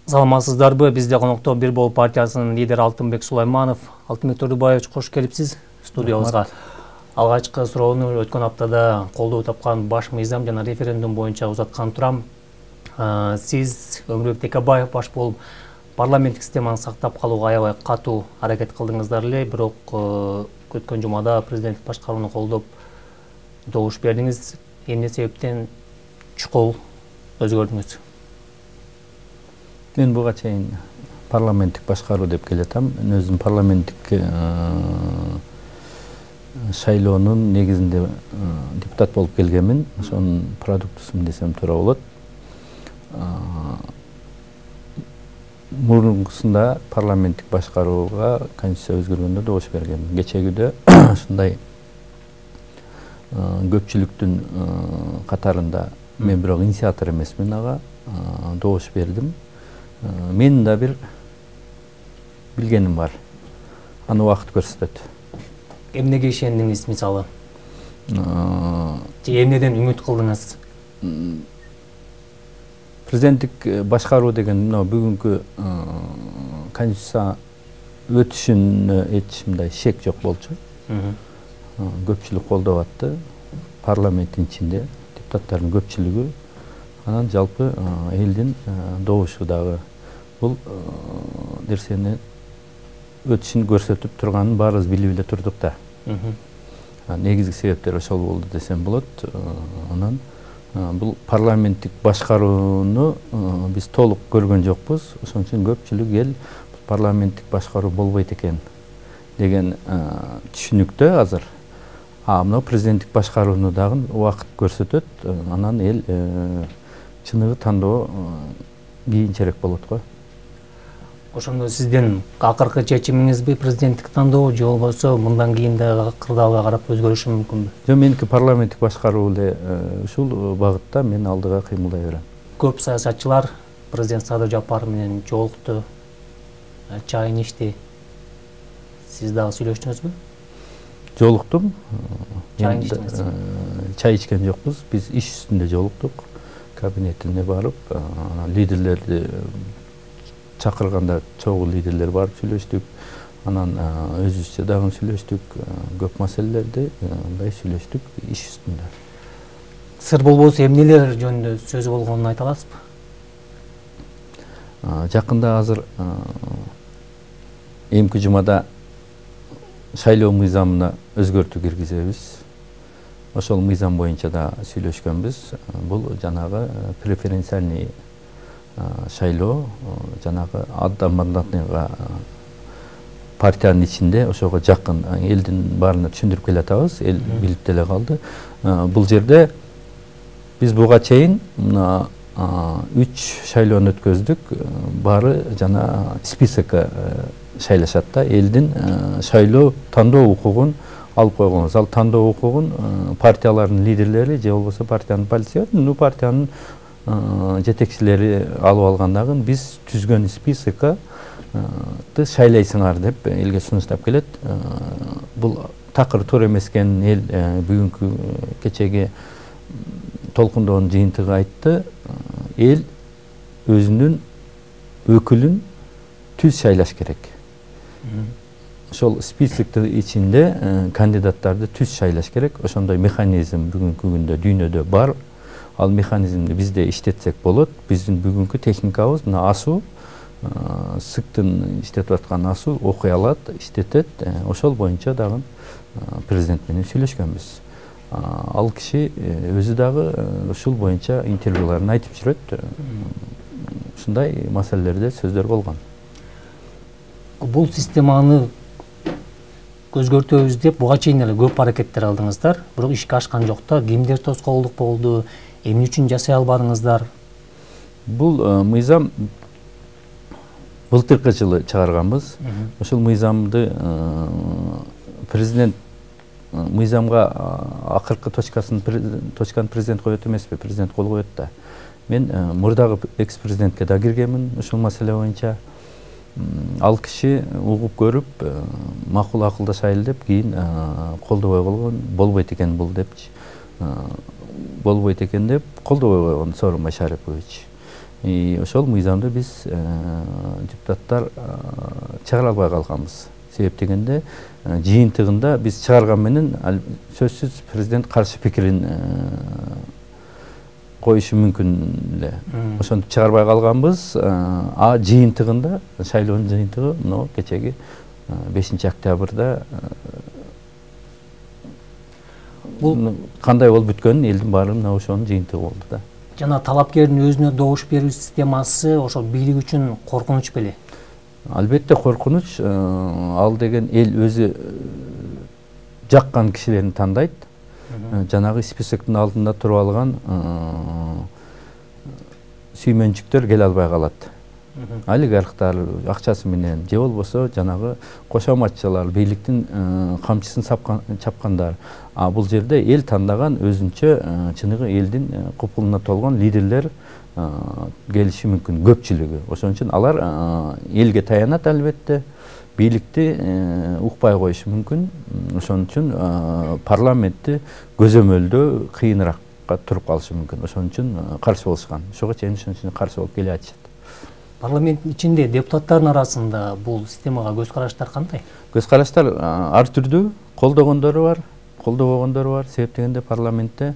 Саламатсыздарбы? Бизде конокто Бир Бол партиясынын лидери Алтынбек Сулайманов. Алтынбек Турдубаевич, кош келипсиз студиябызга. Алгачкы суроону өткөн аптада колдоо тапкан баш мыйзам жана референдум боюнча узаткан турам. Сиз Өмүрбек Текебаев баш болуп парламенттик системаны сактап калууга аябай катуу аракет кылдыңыздар эле, бирок өткөн жумада президенттик башкарууну колдоп добуш бердиңиз. Эмне себептен чукул өзгөрдүңүз? Мен буга чейин парламенттик башкаруу деп келатам. Мен өзүм парламенттик шайлоонун негизинде депутат болуп келгенмин. Ошонун продуктусумун десем туура болот. Мурункусунда парламенттик башкарууга конституция өзгөргөндө добуш бергенмин. Кечегиде ушундай көпчүлүктүн катарында мен бирок инициатор эмесмин, ага добуш бердим. Менин да бир билгеним бар. Аны убакыт көрсөтөт. Эмнеге ишендиңиз, мисалы? Же эмнеден үмүт кылдыңыз? Президенттик башкаруу деген мына бүгүнкү конституция өтүшүнө эч мындай шек жок болчу. Көпчүлүк колдоп атты. Парламенттин ичинде депутаттардын көпчүлүгү, анан жалпы элдин добушу дагы бул нерсени өтүшүн көрсөтүп турганын баарыбыз билип эле турдук да. Негизги себептер ошол болду десем болот. Анан бул парламенттик башкарууну биз толук көргөн жокпуз. Ошон үчүн көпчүлүк эл парламенттик башкаруу болбойт экен деген түшүнүктө азыр. Мына президенттик башкарууну дагы убакыт көрсөтөт. Анан эл чыныгы тандоо кийинчерээк болот го. Ошондо сиздин акыркы чечимиңизби президенттик тандоо, же болбосо мындан кийин дагы кырдаалга карап өзгөрүшү мүмкүнбү? Жок, меники парламенттик башкаруу эле ушул багытта мен алдыга кыймылдай берем. Көп саясатчылар президент Садыр Жапаров менен жолукту, чайын ичти. Сиз дагы сүйлөштүңүзбү? Жолуктум. Чайын ичтиңиз? Чай ичкен жокпуз. Биз иш үстүндө жолуктук. Кабинетине барып, лидерлерди чакырганда чогуу лидерлер барып сүйлөштүк. Анан өзүбүзчө дагы сүйлөштүк. Көп маселелерди мындай сүйлөштүк иш үстүндө. Сыр болбосо эмнелер жөнүндө сөз болгонун айта аласызбы? Жакында азыр эмки жумада шайлоо мыйзамына өзгөртүү киргизебиз. Ошол мыйзам боюнча да сүйлөшкөнбүз. Бул жанагы преференциальный шайлоо, жанагы одномандатныйга партиянын ичинде ошого жакын элдин баарына түшүндүрүп келатабыз. Эл билип деле калды. Бул жерде биз буга чейин 3 шайлоону өткөздүк. Баары жана списокко шайлашат да. Элдин шайлоо тандоо укугун алып койгонбуз. Ал тандоо укугун партиялардын лидерлери же болбосо партиянын политикасы, партиянын жетекчилери алып алгандагы биз түзгөн списокко шайлайсыңар деп элге сунуштап келет. Бул такыр туура эмес экенин эл бүгүнкү кечеги толкундоонун жыйынтыгы айтты. Эл өзүнүн өкүлүн түз шайлаш керек. Ошол списоктун ичинде кандидаттарды түз шайлаш керек. Ошондой механизм бүгүнкү күндө дүйнөдө бар. Ал механизмди бизде иштетсек болот. Биздин бүгүнкү техникабыз мына асуу, СИКтин иштетип аткан асуу окуй алат, иштетет. Ошол боюнча дагы президент менен сүйлөшкөнбүз. Ал киши өзү дагы ушул боюнча интервьюларын айтып жүрөт. Ушундай маселелерде сөздөр болгон. Бул системаны өзгөртөбүз деп буга чейин эле көп аракеттер алдыңыздар, бирок ишке ашкан жок да. Кимдер тоскоолдук болду? Эмне үчүн жасай албадыңыздар? Бул мыйзам былтыркы жылы чыгарганбыз. Ошол мыйзамды президент мыйзамга акыркы точканы президент коет эмеспи? Президент кол коет да. Мен мурдагы экс-президентке да киргенмин ушул маселе боюнча. Ал киши угуп көрүп, макул акылдашайлы деп кийин колдобой койгон, болбойт экен бул депчи. Болбойт экен деп колдобой койгон Сооронбай Шарипович. ошол мыйзамды биз депутаттар чыгара албай калганбыз. Себеп дегенде жыйынтыгында биз чыгарган менен сөзсүз президент каршы пикирин коюшу мүмкүн эле. Ошентип чыгарбай калганбыз. А жыйынтыгында шайлоонун жыйынтыгы мына кечеги 5-октябрда бул кандай болуп бүткөнүн элдин баары мына ошонун жыйынтыгы болду да. Жана талапкердин өзүнө добуш берүү системасы ошол бийлик үчүн коркунуч беле? Албетте коркунуч. Ал деген эл өзү жаккан кишилерин тандайт. Жанагы списоктун алдында туруп алган сүймөнчүктөр келе албай калат. Олигархтар акчасы менен же болбосо жанагы кошоматчылар, бийликтин камчысын чапкандар. А бул жерде эл тандаган өзүнчө чыныгы элдин купулуна толгон лидерлер келиши мүмкүн, көпчүлүгү. Ошон үчүн алар элге таянат албетте. Бийликти укпай коюшу мүмкүн. Ошон үчүн парламентти көзөмөлдөө кыйыныракка туруп калышы мүмкүн. Ошон үчүн каршы болушкан. Ошого чейин ошон үчүн каршы болуп келе атышат. Парламенттин ичинде депутаттардын арасында бул системага көз караштар кандай? Көз караштар ар түрдүү, колдогондору бар, колдобогондору бар. Себеп дегенде парламентте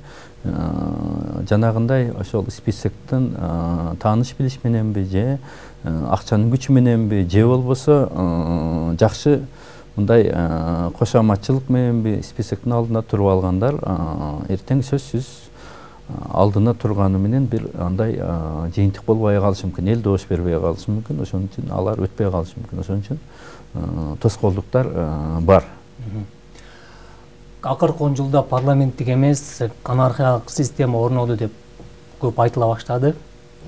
жанагындай ошол списоктун тааныш билиш мененби же акчанын күчү мененби же болбосо жакшы мындай кошоматчылык мененби списоктун алдына туруп алгандар эртең сөзсүз алдына турганы менен бир андай жыйынтык болбой калышы мүмкүн, эл добуш бербей калышы мүмкүн. Ошон үчүн алар өтпөй калышы мүмкүн. Ошон үчүн тоскоолдуктар бар. Акыркы 10 жылда парламенттик эмес анархиялык система орноду деп көп айтыла баштады.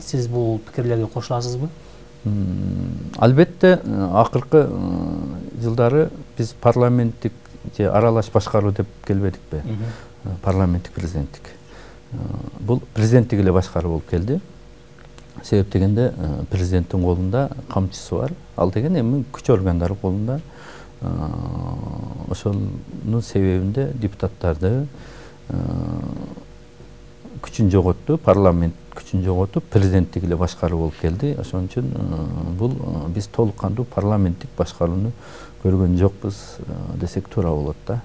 Сиз бул пикирлерге кошуласызбы? Албетте, акыркы жылдары биз парламенттик же аралаш башкаруу деп келбедикпи? Парламенттик, президенттик. Бул президенттик эле башкаруу болуп келди. Себеп дегенде президенттин колунда камчысы бар. Ал деген эми күч органдары колунда. Ошонун себебинде депутаттарды күчүн жоготту, парламент күчүн жоготуп, президенттик эле башкаруу болуп келди. Ошон үчүн бул биз толук кандуу парламенттик башкарууну көргөн жокпуз десек туура болот да.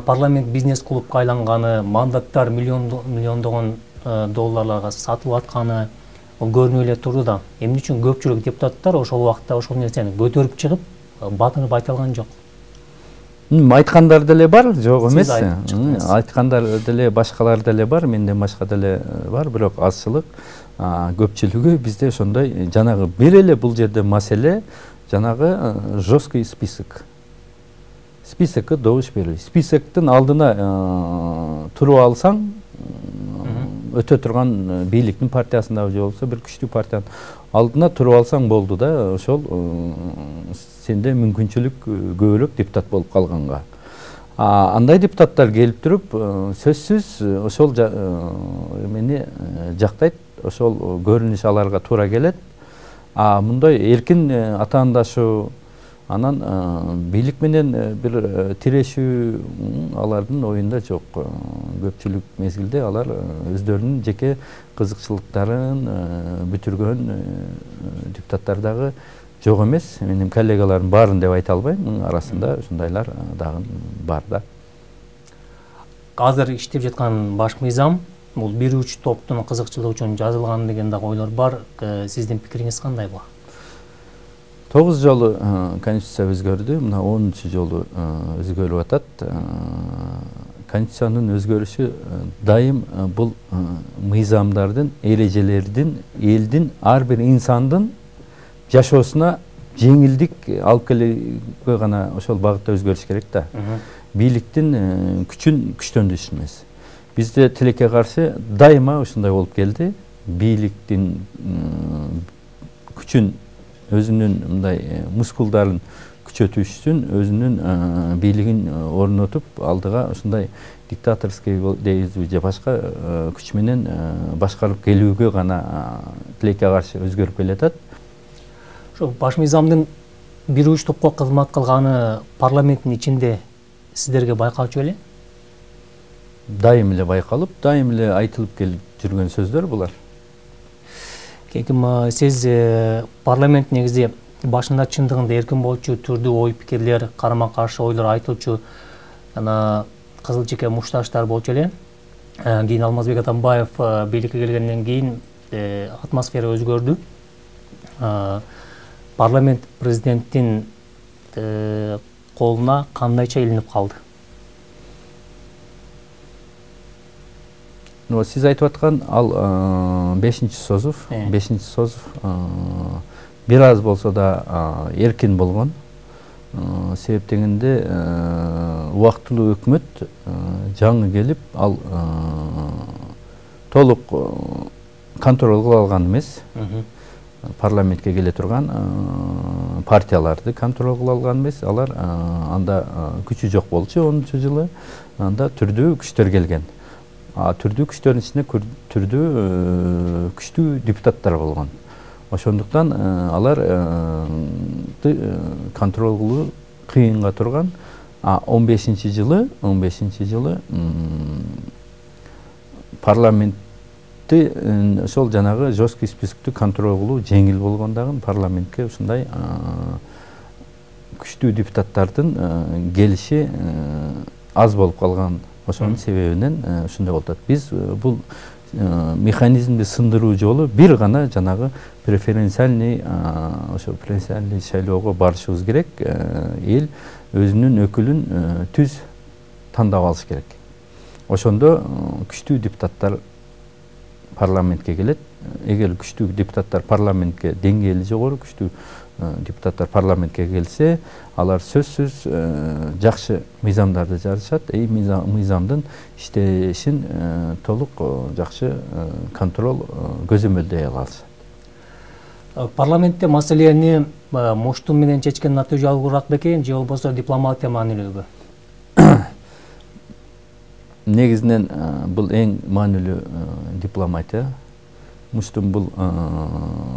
Парламент бизнес клубка айланганы, мандаттар миллиондогон долларларга сатылып атканы көрүнүп эле турду да. Эмне үчүн көпчүлүк депутаттар ошол убакта ошол нерсени көтөрүп чыгып, батырып айта алган жок? Айткандар деле бар, жок эмес. Айткандар деле, башкалар деле бар, менден башка деле бар, бирок азчылык, көпчүлүгү бизде ошондой жанагы бир эле бул жерде маселе жанагы жесткий список. Списокко добуш берүү. Списоктун алдына туруп алсаң, өтө турган бийликтин партиясындагы же болбосо бир күчтүү партиянын алдына туруп алсаң болду да, ошол сенде мүмкүнчүлүк көбүрөөк депутат болуп калганга. Андай депутаттар келип туруп, сөзсүз ошол мени жактайт, ошол көрүнүш аларга туура келет. Мындай эркин атаандашуу, анан бийлик менен бир тирешүү алардын оюнда жок. Көпчүлүк мезгилде алар өздөрүнүн жеке кызыкчылыктарын бүтүргөн депутаттар дагы жок эмес. Менин коллегаларым баарын деп айта албайм, арасында ушундайлар дагы бар да. Азыр иштеп жаткан баш мыйзам бул бир уч топтун кызыкчылыгы үчүн жазылган деген дагы ойлор бар. Сиздин пикириңиз кандай бул? 9 жолу конституция өзгөрдү, мына 10-чу жолу өзгөрүп атат. Конституциянын өзгөрүшү дайым бул мыйзамдардын, эрежелердин, элдин, ар бир инсандын жашоосуна жеңилдик алып келүүгө гана ошол багытта өзгөрүш керек да. Бийликтин күчүн күчтөндүрүш эмес. Бизде тилекке каршы дайыма ушундай болуп келди. Бийликтин күчүн өзүнүн мындай мускулдарын күчөтүш үчүн өзүнүн бийлигин орнотуп, алдыга ушундай диктаторский дейбизби же башка күч менен башкарып келүүгө гана тилекке каршы өзгөрүп келатат. Ошо баш мыйзамдын бир уч топко кызмат кылганы парламенттин ичинде сиздерге байкалчу беле? Дайым эле байкалып, дайым эле айтылып келип жүргөн сөздөр булар. Кеким, сиз парламент негизи башында чындыгында эркин болчу, түрдүү ой пикирлер, карама каршы ойлор айтылчу, жана кызыл чеке мушташтар болчу эле. Кийин Алмазбек Атамбаев бийликке келгенден кийин атмосфера өзгөрдү. Парламент президенттин колуна кандайча илинип калды? Сиз айтып аткан ал 5-чи Созов, 5-чи Созов бир аз болсо да эркин болгон. Себеп дегенде убактылуу өкмөт жаңы келип, ал толук контроль кыла алган эмес. Парламентке келе турган партияларды контроль кыла алган эмес. Алар анда күчү жок болчу 10-жылы. Анда түрдүү күчтөр келген. Түрдүү күчтөрдүн ичинде түрдүү күчтүү депутаттар болгон. Ошондуктан алар контроль кылуу кыйынга турган. 15-чи жылы парламентти ошол жанагы жесткий списокту контроль кылуу жеңил болгондагы парламентке ушундай күчтүү депутаттардын келиши аз болуп калган. Ошонун себебинен ушундай болуп атат. Биз бул механизмди сындыруу жолу бир гана жанагы преференциальный шайлоого барышыбыз керек. Эл өзүнүн өкүлүн түз тандап алыш керек. Ошондо күчтүү депутаттар парламентке келет. Эгер күчтүү депутаттар парламентке деңгээли жогору күчтүү депутаттар парламентке келсе, алар сөзсүз жакшы мыйзамдарды жарышат. Мыйзамдын иштешин толук жакшы контроль көзөмөлдөй алышат. Парламентте маселени моштун менен чечкен натыйжалуураак бекен, же болбосо дипломатия маанилүүбү? Негизинен бул эң маанилүү дипломатия. Муштун бул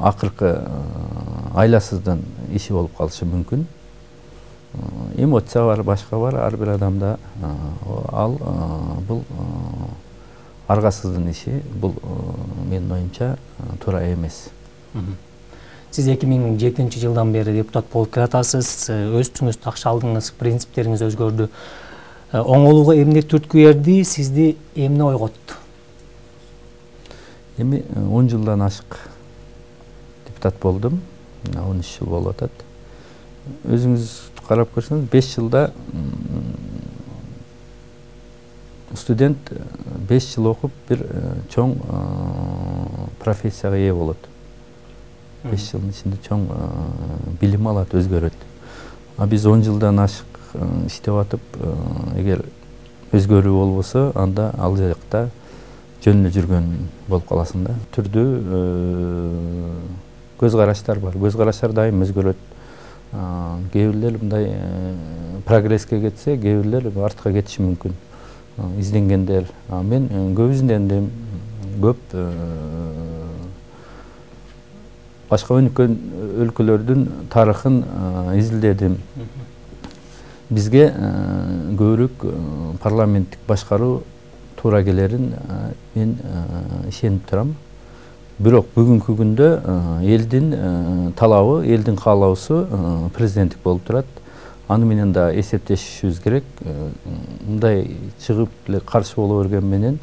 акыркы айласыздын иши болуп калышы мүмкүн. Эмоция бар, башка бар, ар бир адамда. Ал бул аргасыздын иши, бул менин оюмча туура эмес. Сиз 2007-жылдан бери депутат болуп келатасыз, өзүңүз такшы алдыңыз, принциптериңиз өзгөрдү. Оңолууга эмне түрткү берди, сизди эмне ойготту? Эми 10 жылдан ашык депутат болдум. 13 жыл болуп атат. Өзүңүз карап көрсөңүз, 5 жылда студент 5 жыл окуп бир чоң профессияга ээ болот. 5 жылдын ичинде чоң билим алат, өзгөрөт. Биз 10 жылдан ашык иштеп атып, эгер өзгөрүү болбосо, анда ал жакта жөнүнө жүргөн болуп каласың да. Түрдүү көз караштар бар. Көз караштар дайым өзгөрөт. Кээ бирлер мындай прогресске кетсе, кээ бирлер артка кетиши мүмкүн. Изденгендер. Мен көп издендим. Көп башка өлкөлөрдүн тарыхын изилдедим. Бизге көбүрөөк парламенттик башкаруу туура келерин мен ишенип турам. Бирок бүгүнкү күндө элдин талабы, элдин каалоосу президенттик болуп турат. Аны менен да эсептешишибиз керек. Мындай чыгып эле каршы боло берген менен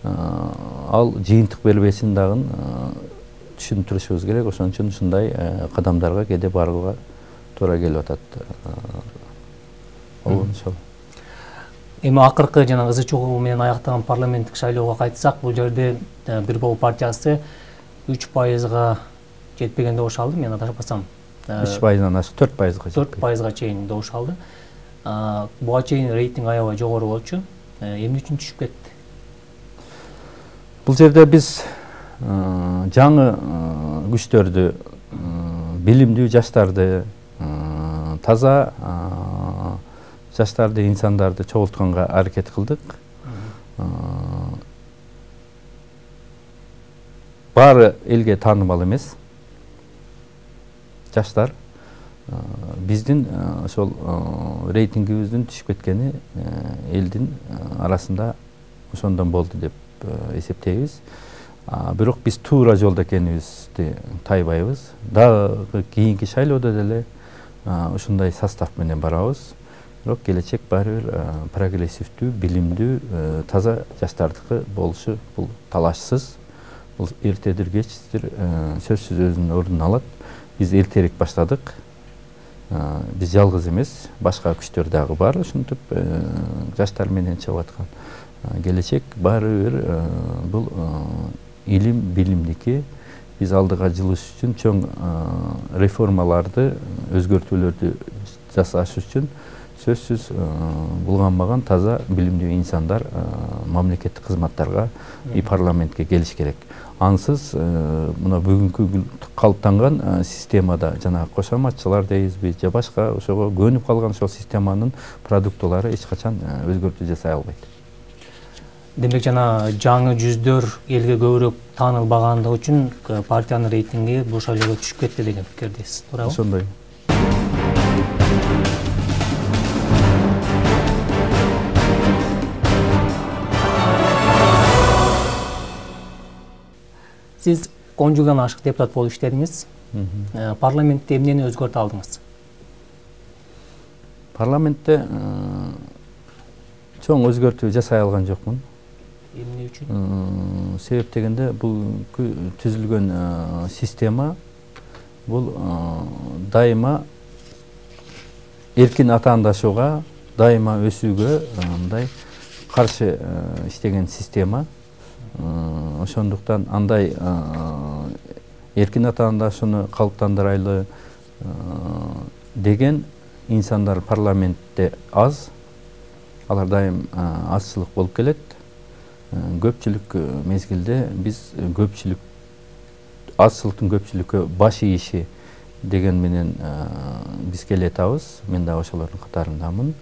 ал жыйынтык бербесин дагы түшүнүп турушубуз керек. Ошон үчүн ушундай кадамдарга кээде барууга туура келип атат. Ошол. Эми акыркы жана ызы чогуу менен аяктаган парламенттик шайлоого кайтсак, бул жерде Бир Бул партиясы 3%га жетпеген добуш алды, мен адашпасам. 3%-дан ашык 4%га жетти. 4%га чейин добуш алды. Буга чейин рейтинг аябай жогору болчу. Эмне үчүн түшүп кетти? Бул жерде биз жаңы күчтөрдү, билимдүү жаштарды, таза жаштарды, инсандарды чогултканга аракет кылдык. Баары элге таанымал эмес. Жаштар биздин ошол рейтингибиздин түшүп кеткени элдин арасында ошондон болду деп эсептейбиз. Бирок биз туура жолдо экенибизди тайбайбыз. Дагы кийинки шайлоодо деле ушундай состав менен барабыз. Бирок келечек баары бир прогрессивдүү, билимдүү, таза жаштардыкы болушу бул талашсыз. Бул эртедир кечтир сөзсүз өзүнүн ордун алат. Биз эртерээк баштадык. Биз жалгыз эмес, башка күчтөр дагы бар. Ушинтип жаштар менен чыгып аткан келечек баары бир бул илим, билимдики. Биз алдыга жылыш үчүн чоң реформаларды, өзгөртүүлөрдү жасаш үчүн сөзсүз булганбаган таза билимдүү инсандар мамлекеттик кызматтарга и парламентке келиш керек. Ансыз мына бүгүнкү калыптанган системада жана кошоматчылар дейбизби же башка ошого көнүп калган ошол системанын продуктылары эч качан өзгөртүү жасай албайт. Демек жана жаңы жүздөр элге көбүрөөк таанылбагандыгы үчүн партиянын рейтинги бул шайлоого түшүп кетти деген пикирдесиз, туурабы? Ошондой. Сиз 10 жылдан ашык депутат болуп иштедиңиз. Парламентте эмнени өзгөртө алдыңыз? Парламентте чоң өзгөртүү жасай алган жокмун. Эмне үчүн? Себеп дегенде бул түзүлгөн система бул дайыма эркин атаандашууга, дайыма өсүүгө мындай каршы иштеген система. Ошондуктан андай эркин атаандашууну калыптандырайлы деген инсандар парламентте аз. Алар дайым азчылык болуп келет. Көпчүлүк мезгилде биз көпчүлүк азчылыктын көпчүлүккө баш ийиши деген менен биз келе атабыз. Мен да ошолордун катарындамын.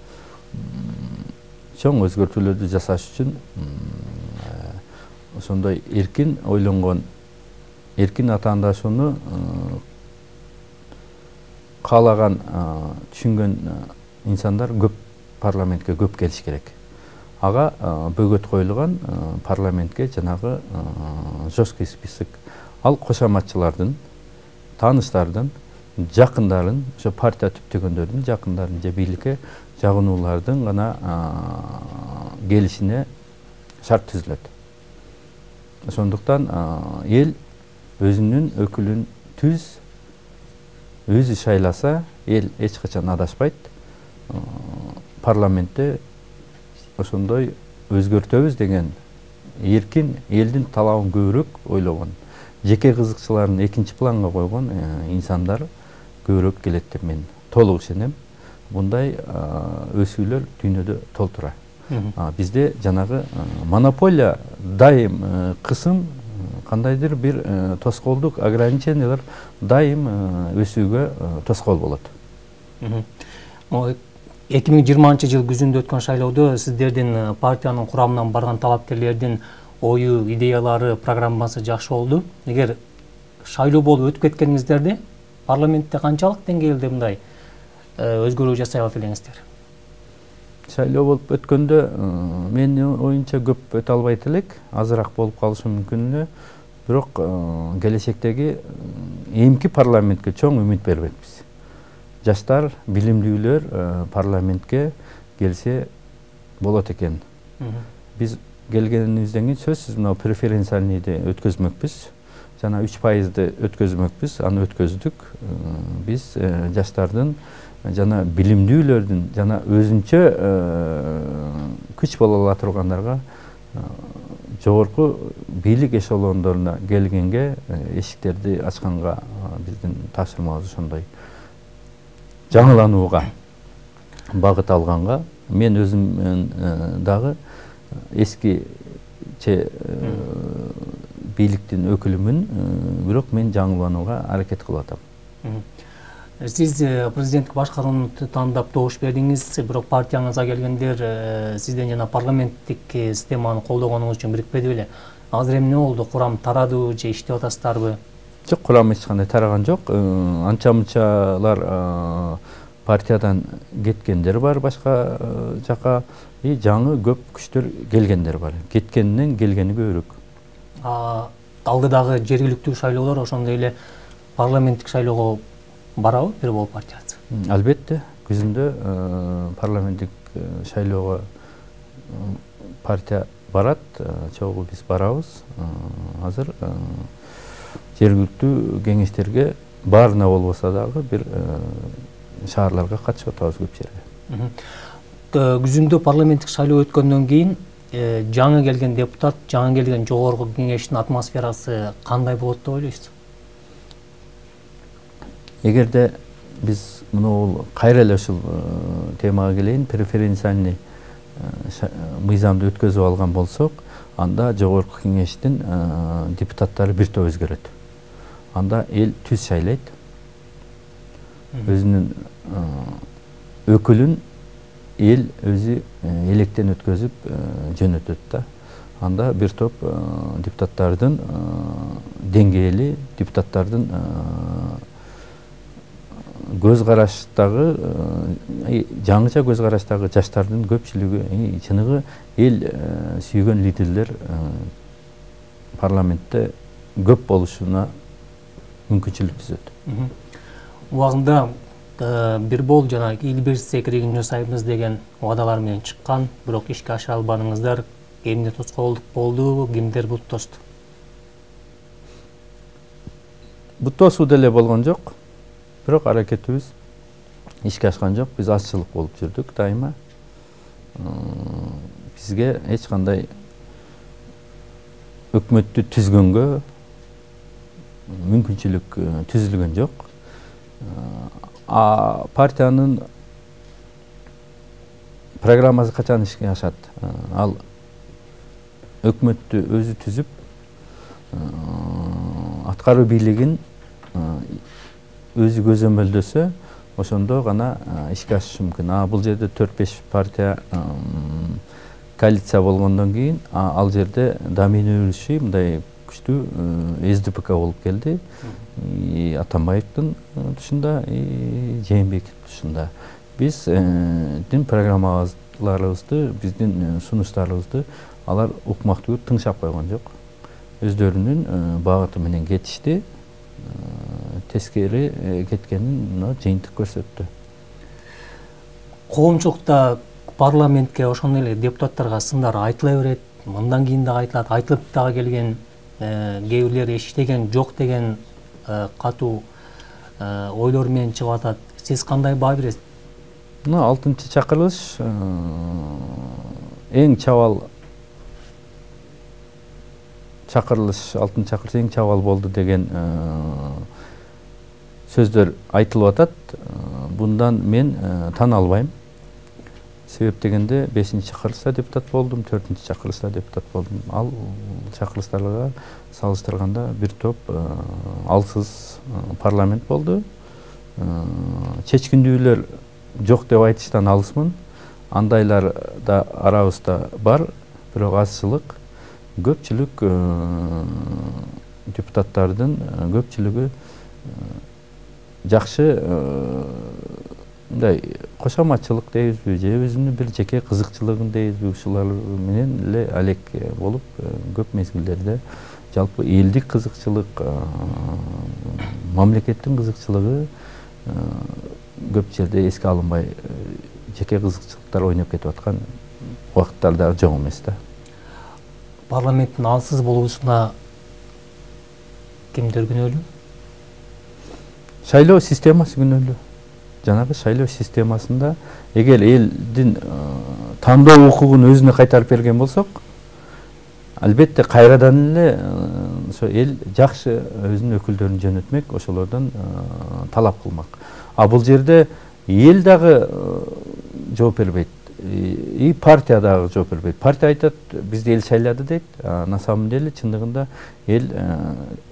Чоң өзгөртүүлөрдү жасаш үчүн ошондой эркин ойлонгон, эркин атаандашууну каалаган, түшүнгөн инсандар көп парламентке көп келиш керек. Ага бөгөт коюлган парламентке жанагы жесткий список. Ал кошоматчылардын, тааныштардын, жакындарын, ошо партия түптөгөндөрдүн жакындарын же бийликке жагынуулардын гана келишине шарт түзүлөт. Ошондуктан эл өзүнүн өкүлүн өзү шайласа, эл эч качан адашпайт. Парламентте ошондой өзгөртөбүз деген эркин элдин талабын көбүрөөк ойлогон, жеке кызыкчыларын экинчи планга койгон инсандар көбүрөөк келет деп мен толук ишенем. Мындай өсүүлөр дүйнөдө толтура. Бизде жанагы монополия, дайым кысым, кандайдыр бир тоскоолдук ограничениялар дайым өсүүгө тоскоол болот. 2020 жыл күзүндө өткөн шайлоодо сиздердин партиянын курамынан барган талапкерлердин ою, идеялары, программасы жакшы болду. Эгер шайлоо болуп өтүп кеткениңиздерде парламентте канчалык деңгээлде мындай өзгөрүү жасай алат элеңиздер? Шайлоо болуп өткөндө менин оюмча көп өтө албайт элек, азыраак болуп калышы мүмкүн эле. Бирок келечектеги эмки парламентке чоң үмүт бербекпиз. Жаштар, билимдүүлөр парламентке келсе болот экен. Биз келгенибизден кийин сөзсүз мына преференцияльныйды өткөзмөкпүз. Жана 3%ды өткөзмөкпүз, аны өткөздүк. Биз жаштардын жана билимдүүлөрдүн жана өзүнчө күч боло ала тургандарга жогорку бийлик эшелондоруна келгенге эшиктерди ачканга биздин тапшырмабыз ошондой. Жаңыланууга багыт алганга мен өзүм дагы эскиче бийликтин өкүлүмүн, бирок мен жаңыланууга аракет кылып атам. Сиз президенттик башкарууну тандап добуш бердиңиз, бирок партияңызга келгендер сизден жана парламенттик системаны колдогонуңуз үчүн бирикпеди беле? Азыр эмне болду? Курам тарадыбы же иштеп атасыздарбы? Жок, курам эч кандай тараган жок. Анча-мынчалар партиядан кеткендер бар башка жака, жаңы көп күчтөр келгендер бар. Кеткенинен келгени көбүрөөк. Алдыдагы жергиликтүү шайлоолор ошондой эле парламенттик шайлоого барабы бир болуп партиясы? Албетте, күзүндө парламенттик шайлоого партия барат, чогуу биз барабыз. Азыр жергиликтүү кеңештерге баарына болбосо дагы бир шаарларга катышып атабыз көп жерге. Күзүндө парламенттик шайлоо өткөндөн кийин жаңы келген депутат, жаңы келген жогорку кеңештин атмосферасы кандай болот деп ойлойсуз? Эгерде биз муну кайра эле ушул темага келейин, преференциальный мыйзамды өткөзүп алган болсок, анда жогорку кеңештин депутаттары бир топ өзгөрөт. Анда эл түз шайлайт. Өзүнүн өкүлүн эл өзү электен өткөзүп жөнөтөт да. Анда бир топ депутаттардын деңгээли, депутаттардын көз караштагы, жаңыча көз караштагы жаштардын көпчүлүгү, чыныгы эл сүйгөн лидерлер парламентте көп болушуна мүмкүнчүлүк түзөт. Убагында бир бол жана ил бирсекиригин жасайбыз деген убадалар менен чыккан, бирок ишке ашыра албадыңыздар. Кимде тоскоолдук болду, кимдер бут тосту? Бут тосуу деле болгон жок. Бирок аракетибиз ишке ашкан жок. Биз азчылык болуп жүрдүк дайыма. Бизге эч кандай өкмөттү түзгөнгө мүмкүнчүлүк түзүлгөн жок. Партиянын программасы качан ишке ашат? Ал өкмөттү өзү түзүп, аткаруу бийлигин өзү көзөмөлдөсө, ошондо гана ишке ашышы мүмкүн. Бул жерде 4-5 партия коалиция болгондон кийин, ал жерде доминирующий мындай күчтүү СДПК болуп келди. Атамбаевдин тушунда, Жээнбековдин тушунда. Биздин программаларыбызды, биздин сунуштарыбызды алар укмактуу тыңшап койгон жок. Өздөрүнүн багыты менен кетишти. Тескери кеткенин жыйынтык көрсөттү. Коомчулукта парламентке ошондой эле депутаттарга сындар айтыла берет, мындан кийин дагы айтылат, айтылып дагы келген, кээ бирлер эчтеген жок деген катуу ойлор менен чыгып атат. Сиз кандай баа бересиз? 6-чы чакырылыш эң чабал чакырылыш, 6-чы чакырылыш эң чабал болду деген сөздөр айтылып атат. Bundan мен тана албайм. Себеп дегенде 5-чи чакырылышта депутат болдум, 4-чү чакырылышта депутат болдум. Ал чакырылыштарга салыштырганда бир топ алсыз парламент болду. Чечкиндүүлөр жок деп айтыштан алысмын. Андайлар да арабызда бар, бирок азчылык. Көпчүлүк депутаттардын көпчүлүгү жакшы мындай кошоматчылык дейбизби, же өзүнүн бир жеке кызыкчылыгын дейбизби, ушулар менен эле алек болуп көп мезгилдерде жалпы элдик кызыкчылык, мамлекеттин кызыкчылыгы көп жерде эске алынбай, жеке кызыкчылыктар ойноп кетип аткан убакыттар да жок эмес да. Парламенттин алсыз болуусуна кимдер күнөөлүү? Шайлоо системасы күнөөлүү. Жанагы шайлоо системасында эгер элдин тандоо укугун өзүнө кайтарып берген болсок, албетте кайрадан эле ошо эл жакшы өзүнүн өкүлдөрүн жөнөтмөк, ошолордон талап кылмак. Бул жерде эл дагы жооп бербейт. И партия дагы жооп бербейт. Партия айтат, бизди эл шайлады дейт. На самом деле чындыгында эл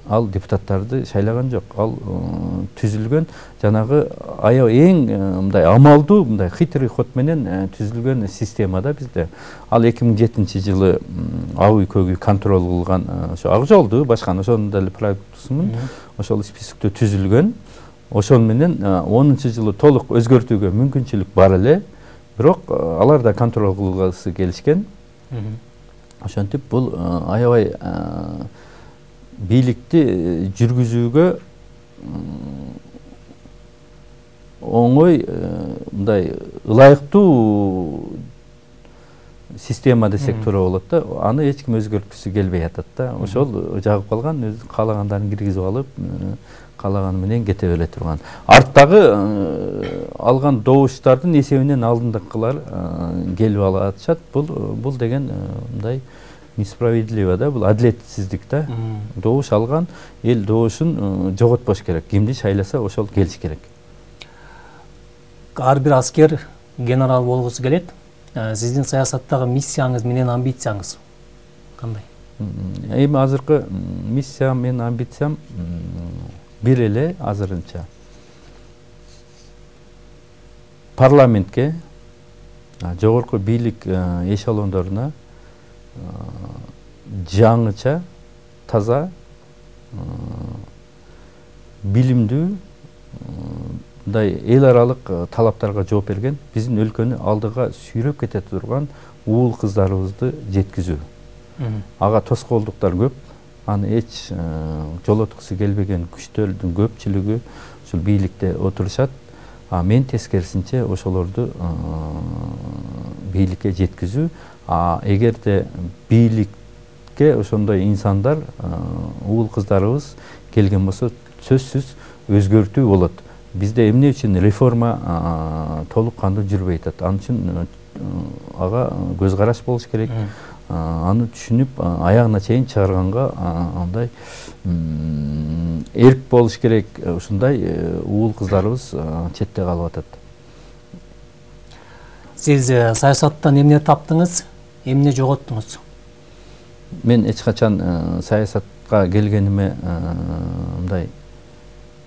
ал депутаттарды шайлаган жок. Ал түзүлгөн жанагы эң мындай амалдуу, мындай хитрый ход менен түзүлгөн системада бизде. Ал 2007-жылы ак үй көк үй контроль кылган ошо Ак Жолду башкан ошонун деле продуктусумун. Ошол списокто түзүлгөн. ошол менен 10-жылы толук өзгөртүүгө мүмкүнчүлүк бар эле, бирок алар да контроль кылгысы келишкен. Ошентип бул аябай бийликти жүргүзүүгө оңой, мындай ылайыктуу система десек туура болот да. Аны эч ким өзгөрткүсү келбей атат да. Ошол жагып калган, өз каалагандарын киргизип алып, каалаганы менен кете бере турган. Арттагы алган добуштардын эсебинен алдындыкылар келип алышат. Бул деген мындай несправедливо да, бул адилетсиздик да. Добуш алган эл добушун жоготпош керек. Кимди шайласа ошол келиш керек. Ар бир аскер генерал болгусу келет. Сиздин саясаттагы миссияңыз менен амбицияңыз кандай? Эми азыркы миссиям менен амбициям бир эле азырынча. Парламентке, жогорку бийлик эшелондоруна жаңыча, таза, билимдүү, мындай эл аралык талаптарга жооп берген, биздин өлкөнү алдыга сүйрөп кете турган уул кыздарыбызды жеткизүү. Ага тоскоолдуктар көп, аны эч жолоткусу келбеген күчтөрдүн көпчүлүгү ушул бийликте отурушат. Мен тескерисинче ошолорду бийликке жеткизүү, эгерде бийликке ошондой инсандар, уул кыздарыбыз келген болсо, сөзсүз өзгөртүү болот. Бизде эмне үчүн реформа толук кандуу жүрбөй атат. Ал үчүн ага көз караш болуш керек. Аны түшүнүп, аягына чейин чыгарганга андай эрк болуш керек. Ушундай уул кыздарыбыз четте калып атат. Сиз саясаттан эмне таптыңыз, эмне жоготтуңуз? Мен эч качан саясатка келгениме мындай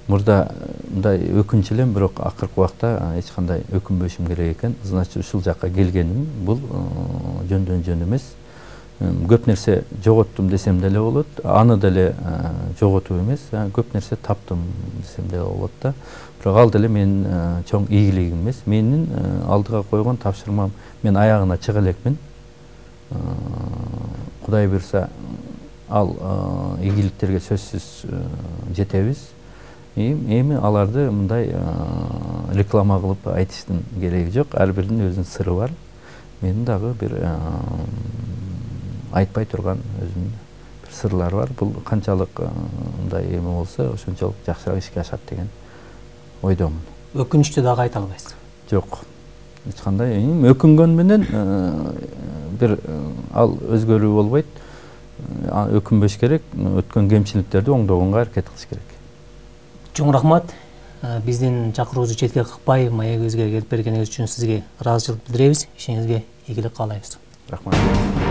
мурда мындай өкүнчү элем, бирок акыркы убакта эч кандай өкүнбөшүм керек экен. Значит, ушул жакка келгеним бул жөндөн жөн эмес. Көп нерсе жоготтум десем деле болот. Аны деле жоготуу эмес, көп нерсе таптым десем деле болот да. Бирок ал деле менин чоң ийгилигим эмес. Менин алдыга койгон тапшырмам, мен аягына чыга элекмин. Кудай буйрса, ал ийгиликтерге сөзсүз жетебиз. Эми аларды мындай реклама кылып айтыштын кереги жок. Ар биринин өзүнүн сыры бар. Менин дагы бир айтпай турган өзүмдүн бир сырлар бар. Бул канчалык мындай эме болсо, ошончолук жакшыраак ишке ашат деген ойдомун. Өкүнүчтү дагы айта албайсыз? Жок. Эч кандай өкүнгөн менен бир ал өзгөрүү болбойт. Өкүнбөш керек, өткөн кемчиликтерди оңдогонго аракет кылыш керек. Чоң рахмат. Биздин чакыруубузду четке кыкпай, маегибизге келип бергениңиз үчүн сизге ыраазычылык билдиребиз. Ишиңизге ийгилик каалайбыз. Рахмат.